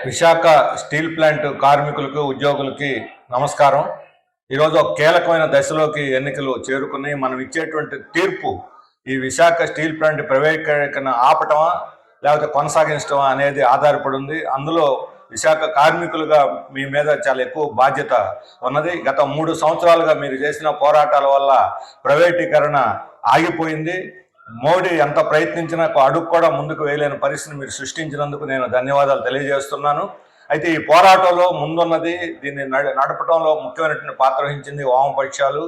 Visakha steel plant కార్మికులకు ఉద్యోగులకి నమస్కారం. ఈరోజు ఒక కీలకమైన దశలోకి ఎన్నికలు చేరుకున్నాయి. మనం ఇచ్చేటువంటి తీర్పు ఈ విశాఖ స్టీల్ ప్లాంట్ ప్రైవేటీకరణ ఆపటమా లేకపోతే కొనసాగించడమా అనేది ఆధారపడి ఉంది. అందులో విశాఖ కార్మికులుగా మీ మీద చాలా ఎక్కువ బాధ్యత ఉన్నది. గత 3 సంవత్సరాలుగా మీరు చేసిన పోరాటాల వల్ల ప్రైవేటీకరణ ఆగిపోయింది. మోడీ ఎంత ప్రయత్నించినా అడుగు కూడా ముందుకు వేయలేని పరిస్థితిని మీరు సృష్టించినందుకు నేను ధన్యవాదాలు తెలియజేస్తున్నాను. అయితే ఈ పోరాటంలో ముందున్నది దీన్ని నడపడంలో ముఖ్యమైనటువంటి పాత్ర వహించింది వామపక్షాలు,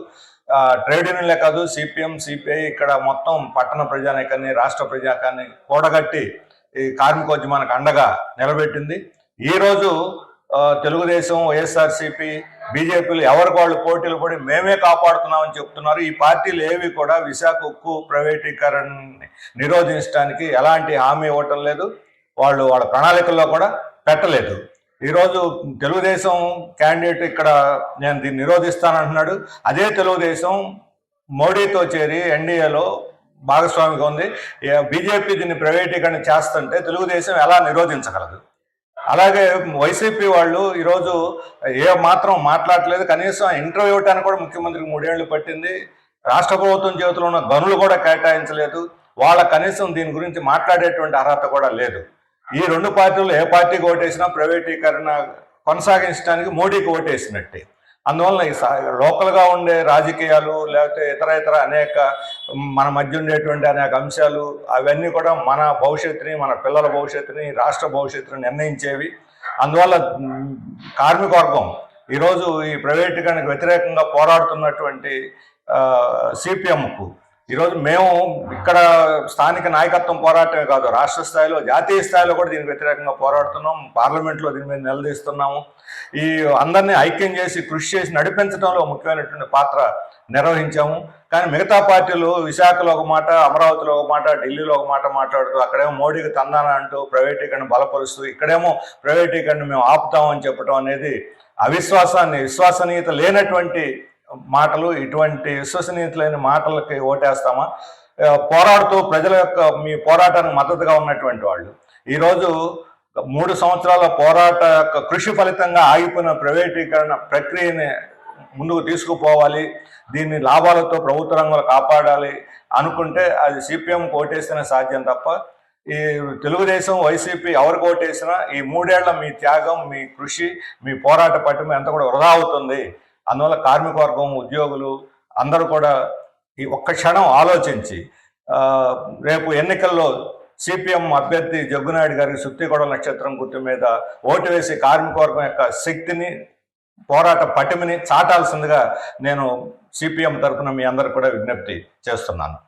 ట్రేడ్ యూనియన్లే కాదు, సిపిఎం, సిపిఐ, ఇక్కడ మొత్తం పట్టణ ప్రజానీకాన్ని, రాష్ట్ర ప్రజానీకాన్ని కూడగట్టి ఈ కార్మికోద్యమానికి అండగా నిలబెట్టింది. ఈరోజు తెలుగుదేశం, వైఎస్ఆర్సీపీ, బీజేపీలు ఎవరికి వాళ్ళు పోటీలు పడి మేమే కాపాడుతున్నామని చెప్తున్నారు. ఈ పార్టీలు ఏవి కూడా విశాఖ ఉక్కు ప్రైవేటీకరణని నిరోధించడానికి ఎలాంటి హామీ ఇవ్వటం లేదు, వాళ్ళ ప్రణాళికల్లో కూడా పెట్టలేదు. ఈరోజు తెలుగుదేశం క్యాండిడేట్ ఇక్కడ నేను దీన్ని నిరోధిస్తానంటున్నాడు. అదే తెలుగుదేశం మోడీతో చేరి ఎన్డీఏలో భాగస్వామిగా ఉంది. బీజేపీ దీన్ని ప్రైవేటీకరణ చేస్తుంటే తెలుగుదేశం ఎలా నిరోధించగలదు? అలాగే వైసీపీ వాళ్ళు ఈరోజు మాత్రం మాట్లాడలేదు. కనీసం ఇంటర్వ్యూ ఇవ్వడానికి కూడా ముఖ్యమంత్రికి 3 ఏళ్ళు పట్టింది. రాష్ట్ర ప్రభుత్వం చేతిలో ఉన్న గనులు కూడా కేటాయించలేదు. వాళ్ళ కనీసం దీని గురించి మాట్లాడేటువంటి అర్హత కూడా లేదు. ఈ 2 పార్టీలు ఏ పార్టీకి ఓటేసినా ప్రైవేటీకరణ కొనసాగించడానికి మోడీకి ఓటేసినట్టే. అందువలన ఈ లోకల్గా ఉండే రాజకీయాలు లేకపోతే ఇతర అనేక మన మధ్య ఉండేటువంటి అనేక అంశాలు అవన్నీ కూడా మన భవిష్యత్తుని, మన పిల్లల భవిష్యత్తుని, రాష్ట్ర భవిష్యత్తుని నిర్ణయించేవి. అందువల్ల కార్మిక వర్గం ఈరోజు ఈ ప్రైవేటీకరణకు వ్యతిరేకంగా పోరాడుతున్నటువంటి సిపిఎంకు ఈరోజు మేము ఇక్కడ స్థానిక నాయకత్వం పోరాటమే కాదు, రాష్ట్ర స్థాయిలో, జాతీయ స్థాయిలో కూడా దీనికి వ్యతిరేకంగా పోరాడుతున్నాం. పార్లమెంట్లో దీని మీద నిలదీస్తున్నాము. ఈ అందరినీ ఐక్యం చేసి కృషి చేసి నడిపించడంలో ముఖ్యమైనటువంటి పాత్ర నిర్వహించాము. కానీ మిగతా పార్టీలు విశాఖలో ఒక మాట, అమరావతిలో ఒక మాట, ఢిల్లీలో ఒక మాట మాట్లాడుతూ అక్కడేమో మోడీకి తందాన అంటూ ప్రైవేటీకరణ బలపరుస్తూ ఇక్కడేమో ప్రైవేటీకరణ మేము ఆపుతామని చెప్పడం అనేది విశ్వసనీయత లేనటువంటి మాటలు. ఇటువంటి విశ్వసనీయత లేని మాటలకి ఓటేస్తామా? పోరాడుతూ ప్రజల యొక్క మీ పోరాటానికి మద్దతుగా ఉన్నటువంటి వాళ్ళు ఈరోజు 3 సంవత్సరాల పోరాట కృషి ఫలితంగా ఆగిపోయిన ప్రైవేటీకరణ ప్రక్రియని ముందుకు తీసుకుపోవాలి, దీన్ని లాభాలతో ప్రభుత్వ రంగంలో కాపాడాలి అనుకుంటే అది సిపిఎంకి ఓటేస్తేనే సాధ్యం తప్ప ఈ తెలుగుదేశం, వైసీపీ ఎవరికి ఓటేసినా ఈ 3 ఏళ్ల మీ త్యాగం, మీ కృషి, మీ పోరాట పటిమ అంతా కూడా వృధా అవుతుంది. అందువల్ల కార్మిక వర్గం, ఉద్యోగులు అందరూ కూడా ఈ ఒక్క క్షణం ఆలోచించి రేపు ఎన్నికల్లో సిపిఎం అభ్యర్థి జగ్గునాయుడు గారికి సుత్తిగొడవ నక్షత్రం గుర్తు మీద ఓటు వేసి కార్మిక వర్గం యొక్క శక్తిని, పోరాట పటిమని చాటాల్సిందిగా నేను సిపిఎం తరఫున మీ అందరు కూడా విజ్ఞప్తి చేస్తున్నాను.